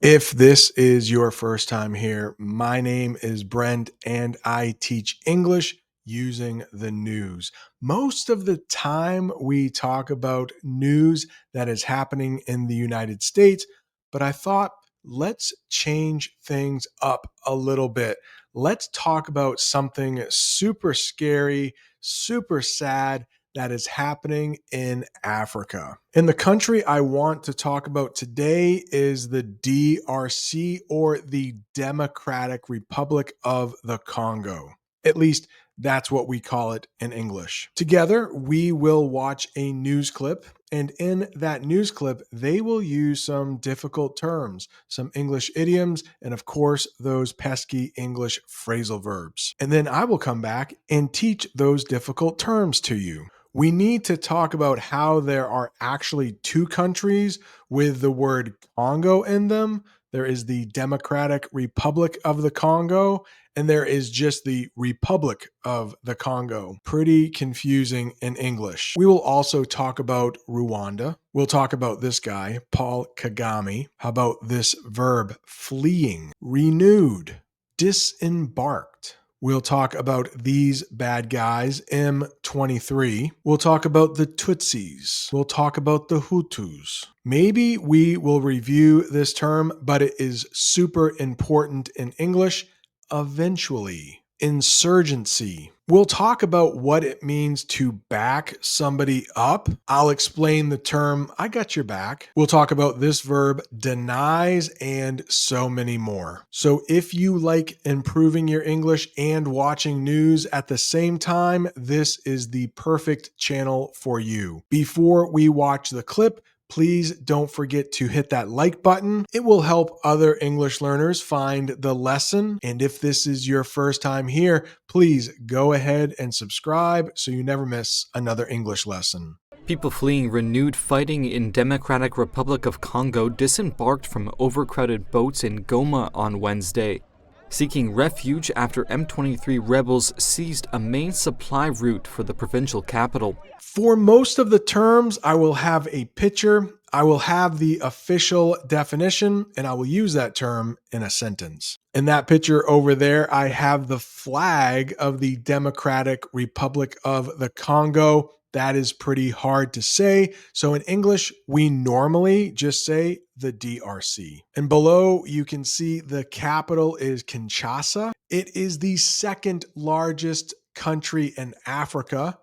If this is your first time here, my name is Brent and I teach English using the news. Most of the time, we talk about news that is happening in the United States, but I thought let's change things up a little bit. Let's talk about something super scary, super sad that is happening in Africa. And the country I want to talk about today is the DRC, or the Democratic Republic of the Congo. At least that's what we call it in English. Together, we will watch a news clip, and in that news clip, they will use some difficult terms, some English idioms, and of course, those pesky English phrasal verbs. And then I will come back and teach those difficult terms to you. We need to talk about how there are actually two countries with the word Congo in them. There is the Democratic Republic of the Congo, and there is just the Republic of the Congo. Pretty confusing in English. We will also talk about Rwanda. We'll talk about this guy, Paul Kagame. How about this verb, fleeing, renewed, disembarked? We'll talk about these bad guys, M23. We'll talk about the Tutsis. We'll talk about the Hutus. Maybe we will review this term, but it is super important in English. Eventually. Insurgency. We'll talk about what it means to back somebody up. I'll explain the term, I got your back. We'll talk about this verb, denies, and so many more. So if you like improving your English and watching news at the same time, this is the perfect channel for you. Before we watch the clip, please don't forget to hit that like button. It will help other English learners find the lesson. And if this is your first time here, please go ahead and subscribe so you never miss another English lesson. People fleeing renewed fighting in Democratic Republic of Congo disembarked from overcrowded boats in Goma on Wednesday, seeking refuge after M23 rebels seized a main supply route for the provincial capital. For most of the terms, I will have a picture, I will have the official definition, and I will use that term in a sentence. In that picture over there, I have the flag of the Democratic Republic of the Congo. That is pretty hard to say. So in English, we normally just say the DRC. And below, you can see the capital is Kinshasa. It is the second largest country in Africa.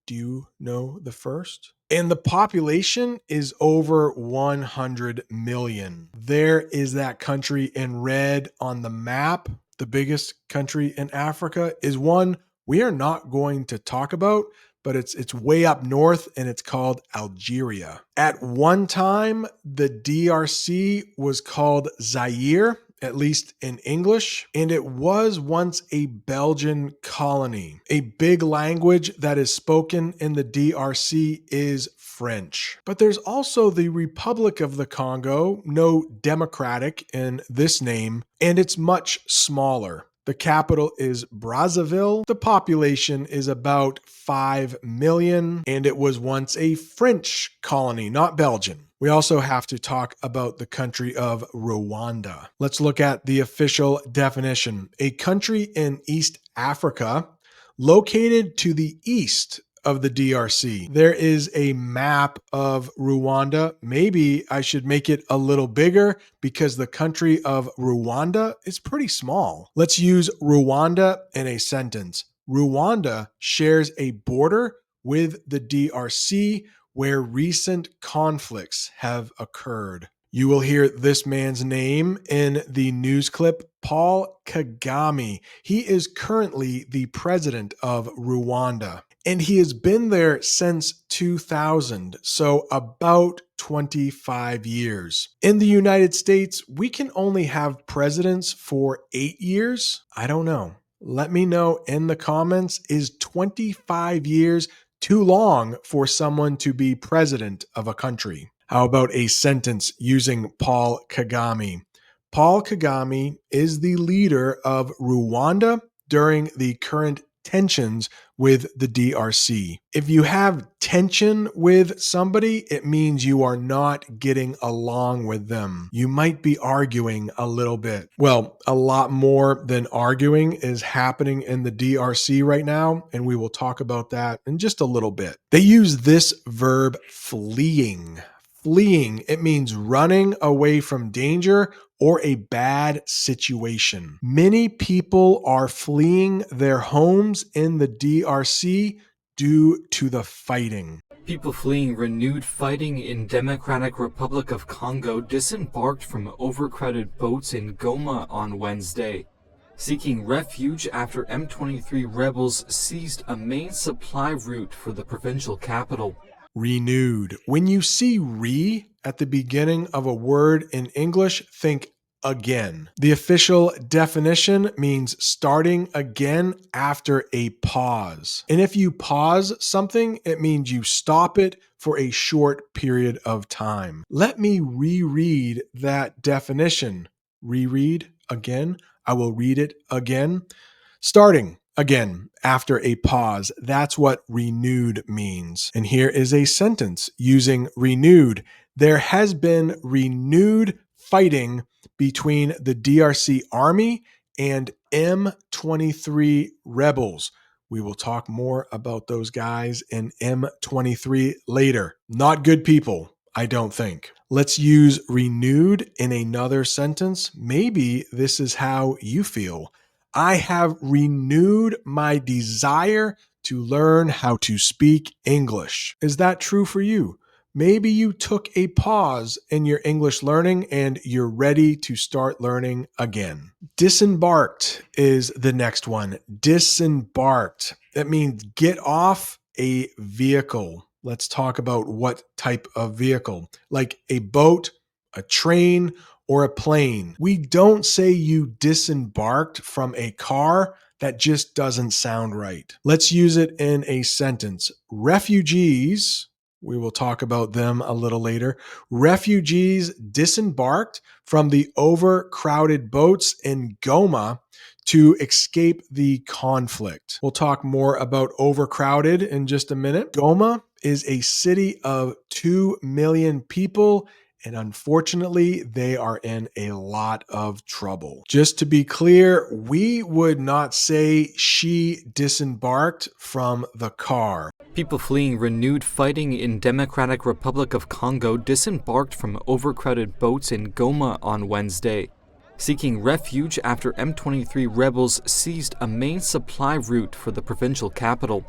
Do you know the first? And the population is over 100 million. There is that country in red on the map. The biggest country in Africa is one we are not going to talk about, but it's way up north, and it's called Algeria. At one time, the DRC was called Zaire, at least in English, and it was once a Belgian colony. A big language that is spoken in the DRC is French. But there's also the Republic of the Congo, no democratic in this name, and it's much smaller. The capital is Brazzaville. The population is about 5 million, and it was once a French colony, not Belgian. We also have to talk about the country of Rwanda. Let's look at the official definition. A country in East Africa located to the east of the DRC. There is a map of Rwanda. Maybe I should make it a little bigger because the country of Rwanda is pretty small. Let's use Rwanda in a sentence. Rwanda shares a border with the DRC where recent conflicts have occurred. You will hear this man's name in the news clip, Paul Kagame. He is currently the president of Rwanda, and he has been there since 2000, so about 25 years. In the United States, we can only have presidents for 8 years. I don't know. Let me know in the comments, is 25 years too long for someone to be president of a country? How about a sentence using Paul Kagame? Paul Kagame is the leader of Rwanda during the current tensions with the DRC. If you have tension with somebody, it means you are not getting along with them. You might be arguing a little bit. Well, a lot more than arguing is happening in the DRC right now, and we will talk about that in just a little bit. They use this verb fleeing. Fleeing, it means running away from danger or a bad situation. Many people are fleeing their homes in the DRC due to the fighting. People fleeing renewed fighting in Democratic Republic of Congo disembarked from overcrowded boats in Goma on Wednesday, seeking refuge after M23 rebels seized a main supply route for the provincial capital. Renewed. When you see re at the beginning of a word in English, think again. The official definition means starting again after a pause. And if you pause something, it means you stop it for a short period of time. Let me reread that definition. Reread again. I will read it again. Starting again after a pause. That's what renewed means. And here is a sentence using renewed. There has been renewed fighting between the DRC army and M23 rebels. We will talk more about those guys in M23 later. Not good people, I don't think. Let's use renewed in another sentence. Maybe this is how you feel. I have renewed my desire to learn how to speak English. Is that true for you? Maybe you took a pause in your English learning and you're ready to start learning again. Disembarked is the next one. Disembarked. That means get off a vehicle. Let's talk about what type of vehicle, like a boat, a train, or a plane. We don't say you disembarked from a car. That just doesn't sound right. Let's use it in a sentence. Refugees, we will talk about them a little later. Refugees disembarked from the overcrowded boats in Goma to escape the conflict. We'll talk more about overcrowded in just a minute. Goma is a city of 2 million people, and unfortunately, they are in a lot of trouble. Just to be clear, we would not say she disembarked from the car. People fleeing renewed fighting in Democratic Republic of Congo disembarked from overcrowded boats in Goma on Wednesday, seeking refuge after M23 rebels seized a main supply route for the provincial capital.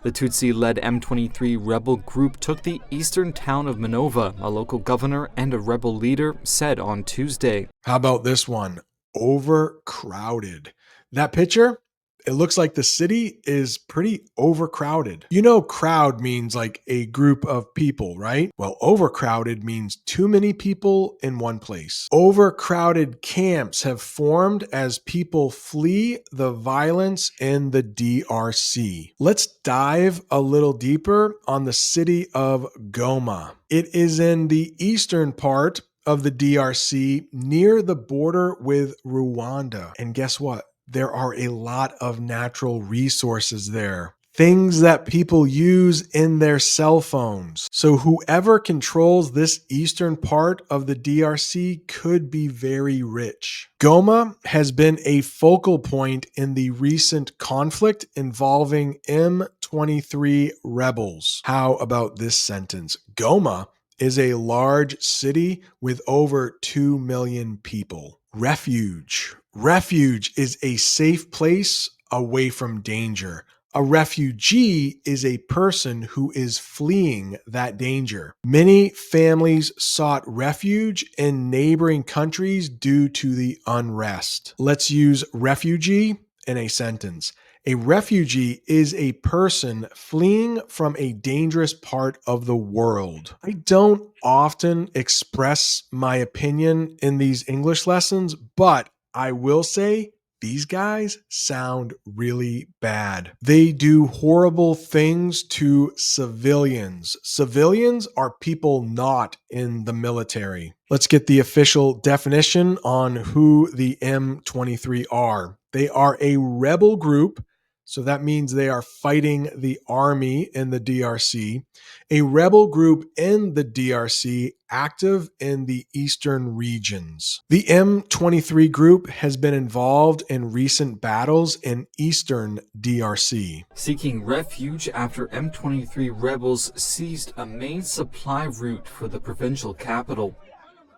The Tutsi-led M23 rebel group took the eastern town of Minova, a local governor and a rebel leader said on Tuesday. How about this one? Overcrowded. That picture? It looks like the city is pretty overcrowded. You know, crowd means like a group of people, right? Well, overcrowded means too many people in one place. Overcrowded camps have formed as people flee the violence in the DRC. Let's dive a little deeper on the city of Goma. It is in the eastern part of the DRC near the border with Rwanda. And guess what? There are a lot of natural resources there. Things that people use in their cell phones. So whoever controls this eastern part of the DRC could be very rich. Goma has been a focal point in the recent conflict involving M23 rebels. How about this sentence? Goma is a large city with over 2 million people. Refuge. Refuge is a safe place away from danger. A refugee is a person who is fleeing that danger. Many families sought refuge in neighboring countries due to the unrest. Let's use refugee in a sentence. A refugee is a person fleeing from a dangerous part of the world. I don't often express my opinion in these English lessons, but I will say these guys sound really bad. They do horrible things to civilians. Civilians are people not in the military. Let's get the official definition on who the M23 are. They are a rebel group So that means they are fighting the army in the DRC, a rebel group in the DRC active in the eastern regions. The M23 group has been involved in recent battles in eastern DRC. Seeking refuge after M23 rebels seized a main supply route for the provincial capital.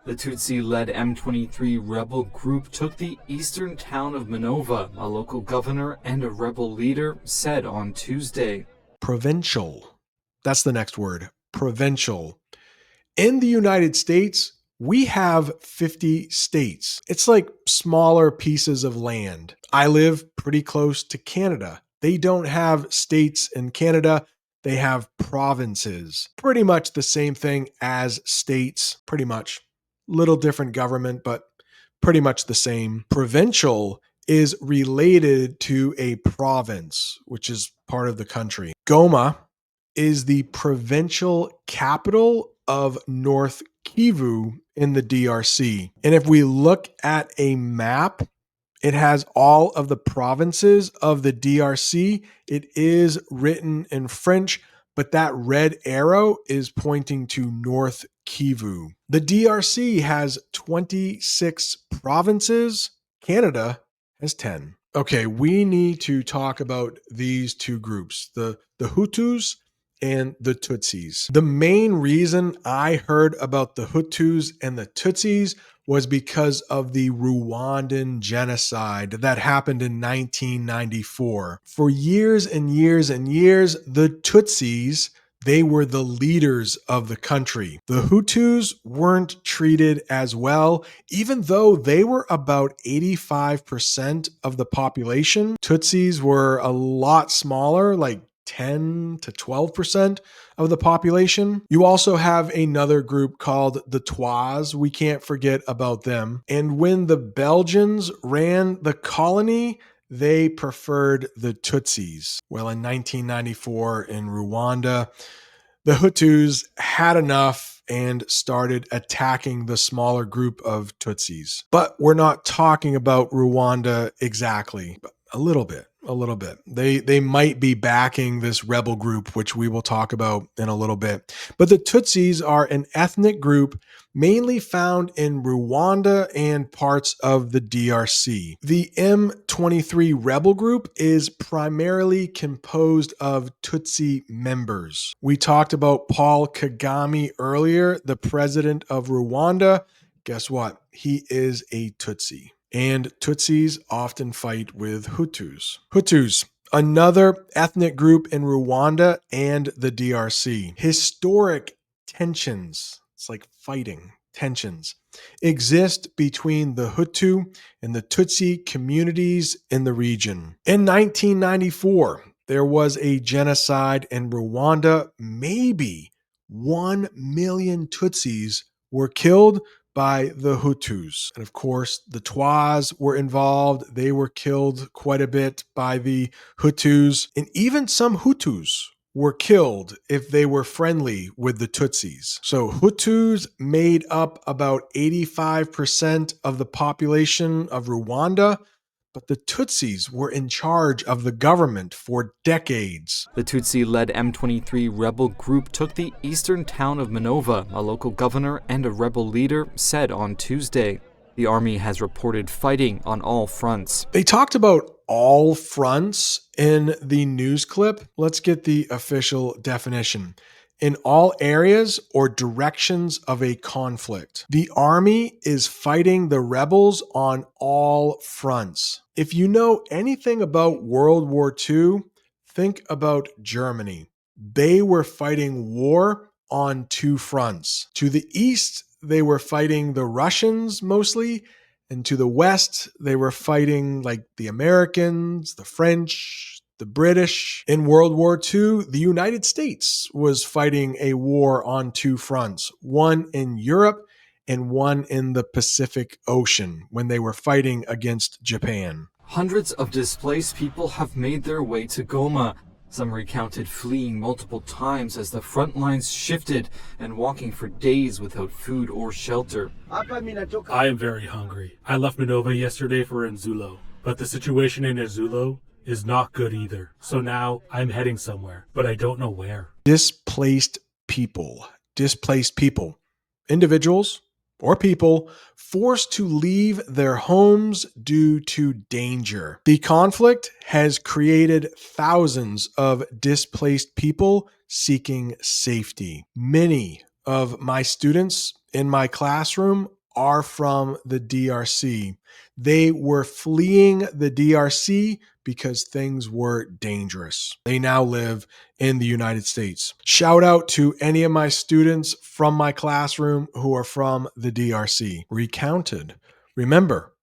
The Tutsi-led M23 rebel group took the eastern town of Minova, a local governor and a rebel leader said on Tuesday. Provincial. That's the next word. Provincial. In the United States, we have 50 states. It's like smaller pieces of land. I live pretty close to Canada. They don't have states in Canada. They have provinces. Pretty much the same thing as states, pretty much. Little different government, but pretty much the same. Provincial is related to a province, which is part of the country. Goma is the provincial capital of North Kivu in the DRC. And if we look at a map, it has all of the provinces of the DRC. It is written in French, but that red arrow is pointing to North Kivu. The DRC has 26 provinces. Canada has 10. Okay, we need to talk about these two groups, the Hutus and the Tutsis. The main reason I heard about the Hutus and the Tutsis was because of the Rwandan genocide that happened in 1994. For years and years and years, the Tutsis, they were the leaders of the country. The Hutus weren't treated as well, even though they were about 85% of the population. Tutsis were a lot smaller, like 10 to 12% of the population. You also have another group called the Twas. We can't forget about them. And when the Belgians ran the colony, they preferred the Tutsis. Well, in 1994 in Rwanda, the Hutus had enough and started attacking the smaller group of Tutsis. But we're not talking about Rwanda exactly, but a little bit. They might be backing this rebel group, which we will talk about in a little bit. But the Tutsis are an ethnic group mainly found in Rwanda and parts of the DRC. The M23 rebel group is primarily composed of Tutsi members. We talked about Paul Kagame earlier, the president of Rwanda. Guess what? He is a Tutsi. And Tutsis often fight with Hutus. Hutus, another ethnic group in Rwanda and the DRC. Historic tensions, it's like fighting, tensions, exist between the Hutu and the Tutsi communities in the region. In 1994, there was a genocide in Rwanda. Maybe 1 million Tutsis were killed by the Hutus. And of course, the Twas were involved. They were killed quite a bit by the Hutus. And even some Hutus were killed if they were friendly with the Tutsis. So Hutus made up about 85% of the population of Rwanda, but the Tutsis were in charge of the government for decades. The Tutsi-led M23 rebel group took the eastern town of Minova, a local governor and a rebel leader said on Tuesday. The army has reported fighting on all fronts. They talked about all fronts in the news clip. Let's get the official definition. In all areas or directions of a conflict. The army is fighting the rebels on all fronts. If you know anything about World War II, think about Germany. They were fighting war on two fronts. To the east, they were fighting the Russians mostly, and to the west, they were fighting like the Americans, the French, the British. In World War II, the United States was fighting a war on two fronts, one in Europe and one in the Pacific Ocean when they were fighting against Japan. Hundreds of displaced people have made their way to Goma. Some recounted fleeing multiple times as the front lines shifted and walking for days without food or shelter. I am very hungry. I left Minova yesterday for Nzulo, but the situation in Nzulo is not good either. So now I'm heading somewhere, but I don't know where. Displaced people. Displaced people. Individuals or people forced to leave their homes due to danger. The conflict has created thousands of displaced people seeking safety. Many of my students in my classroom are from the DRC. They were fleeing the DRC because things were dangerous. They now live in the United States. Shout out to any of my students from my classroom who are from the DRC. Recounted. Remember,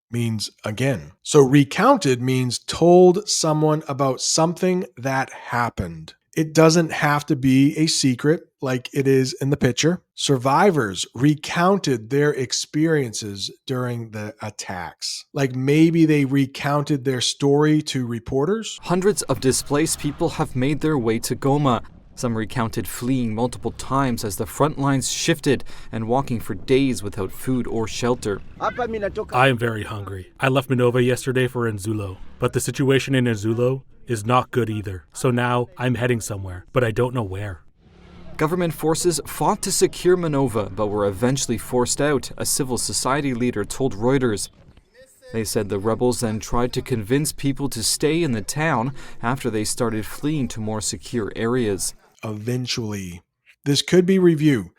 means again. So recounted means told someone about something that happened. It doesn't have to be a secret like it is in the picture. Survivors recounted their experiences during the attacks. Like maybe they recounted their story to reporters. Hundreds of displaced people have made their way to Goma. Some recounted fleeing multiple times as the front lines shifted and walking for days without food or shelter. I am very hungry. I left Minova yesterday for Nzulo, but the situation in Nzulo is not good either. So now I'm heading somewhere, but I don't know where. Government forces fought to secure Minova, but were eventually forced out, a civil society leader told Reuters. They said the rebels then tried to convince people to stay in the town after they started fleeing to more secure areas. Eventually. This could be review.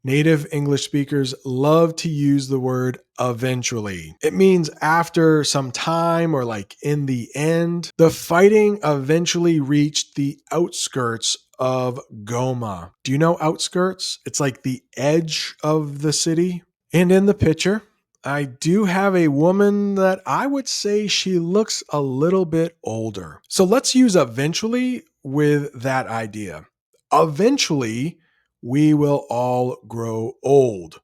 Native English speakers love to use the word eventually. It means after some time or like in the end. The fighting eventually reached the outskirts of Goma. Do you know outskirts? It's like the edge of the city. And in the picture, I do have a woman that I would say she looks a little bit older. So let's use eventually with that idea. Eventually, we will all grow old.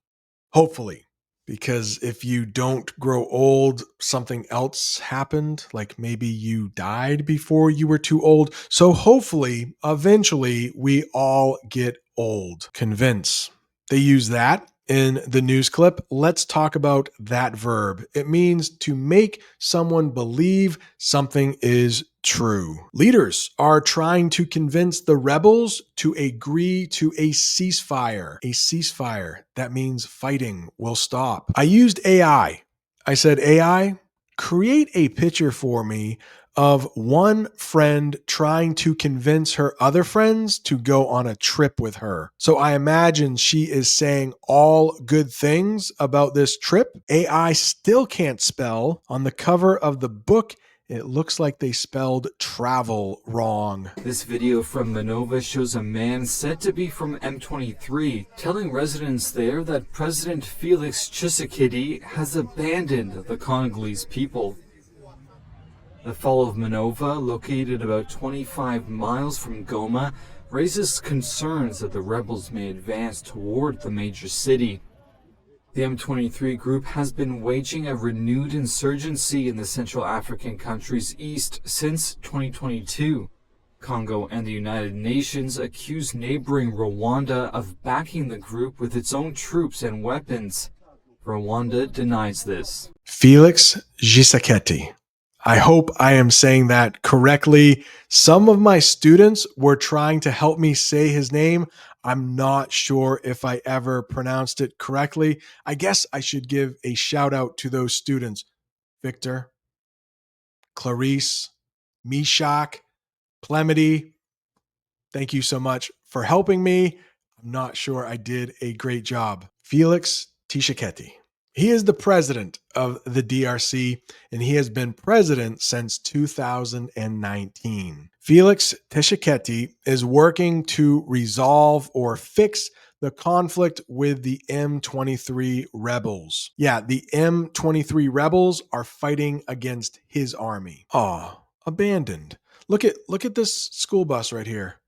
Hopefully. Because if you don't grow old, something else happened. Like maybe you died before you were too old. So hopefully, eventually, we all get old. Convince. They use that in the news clip. Let's talk about that verb. It means to make someone believe something is true. Leaders are trying to convince the rebels to agree to a ceasefire. A ceasefire. That means fighting will stop. I used AI. I said, AI, create a picture for me of one friend trying to convince her other friends to go on a trip with her. So I imagine she is saying all good things about this trip. AI still can't spell. On the cover of the book, it looks like they spelled travel wrong. This video from Minova shows a man said to be from M23 telling residents there that President Felix Tshisekedi has abandoned the Congolese people. The fall of Minova, located about 25 miles from Goma, raises concerns that the rebels may advance toward the major city. The M23 group has been waging a renewed insurgency in the Central African country's east since 2022. Congo and the United Nations accuse neighboring Rwanda of backing the group with its own troops and weapons. Rwanda denies this. Felix Tshisekedi. I hope I am saying that correctly. Some of my students were trying to help me say his name. I'm not sure if I ever pronounced it correctly. I guess I should give a shout out to those students. Victor, Clarice, Meshach, Plemedy. Thank you so much for helping me. I'm not sure I did a great job. Felix Tshisekedi. He is the president of the DRC, and he has been president since 2019. Felix Tshisekedi is working to resolve or fix the conflict with the M23 rebels. Yeah, the M23 rebels are fighting against his army. Aw, abandoned. Look at this school bus right here.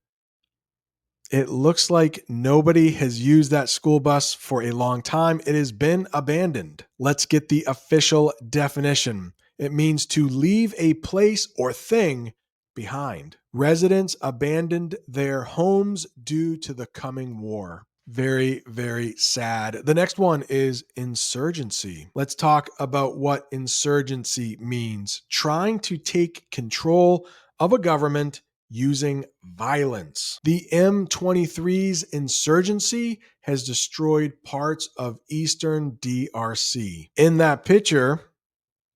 It looks like nobody has used that school bus for a long time. It has been abandoned. Let's get the official definition. It means to leave a place or thing behind. Residents abandoned their homes due to the coming war. Very, very sad. The next one is insurgency. Let's talk about what insurgency means. Trying to take control of a government using violence. The M23's insurgency has destroyed parts of eastern DRC. In that picture,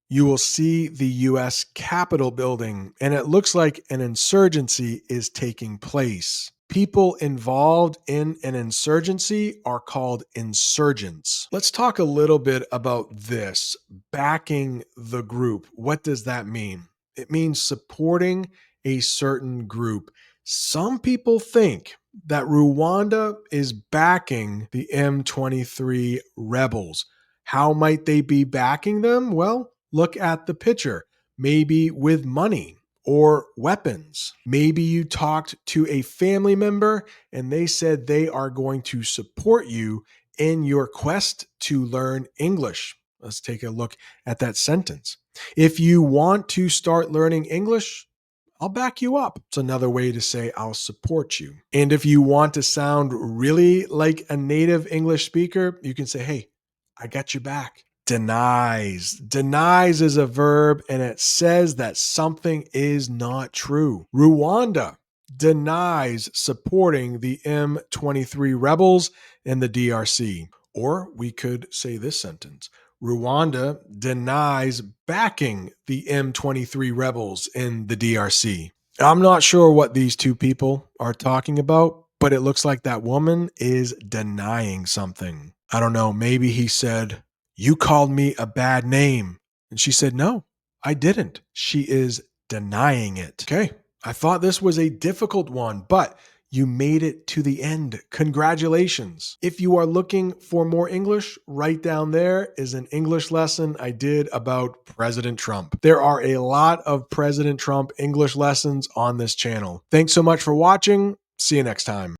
you will see the US Capitol building, and it looks like an insurgency is taking place. People involved in an insurgency are called insurgents. Let's talk a little bit about this. Backing the group. What does that mean? It means supporting a certain group. Some people think that Rwanda is backing the M23 rebels. How might they be backing them? Well, look at the picture. Maybe with money or weapons. Maybe you talked to a family member and they said they are going to support you in your quest to learn English. Let's take a look at that sentence. If you want to start learning English, I'll back you up. It's another way to say I'll support you. And if you want to sound really like a native English speaker, you can say, hey, I got your back. Denies. Denies is a verb and it says that something is not true. Rwanda denies supporting the M23 rebels in the DRC. Or we could say this sentence. Rwanda denies backing the M23 rebels in the DRC. I'm not sure what these two people are talking about, but it looks like that woman is denying something. I don't know, maybe he said, you called me a bad name. And she said, no, I didn't. She is denying it. Okay, I thought this was a difficult one, but you made it to the end. Congratulations. If you are looking for more English, right down there is an English lesson I did about President Trump. There are a lot of President Trump English lessons on this channel. Thanks so much for watching. See you next time.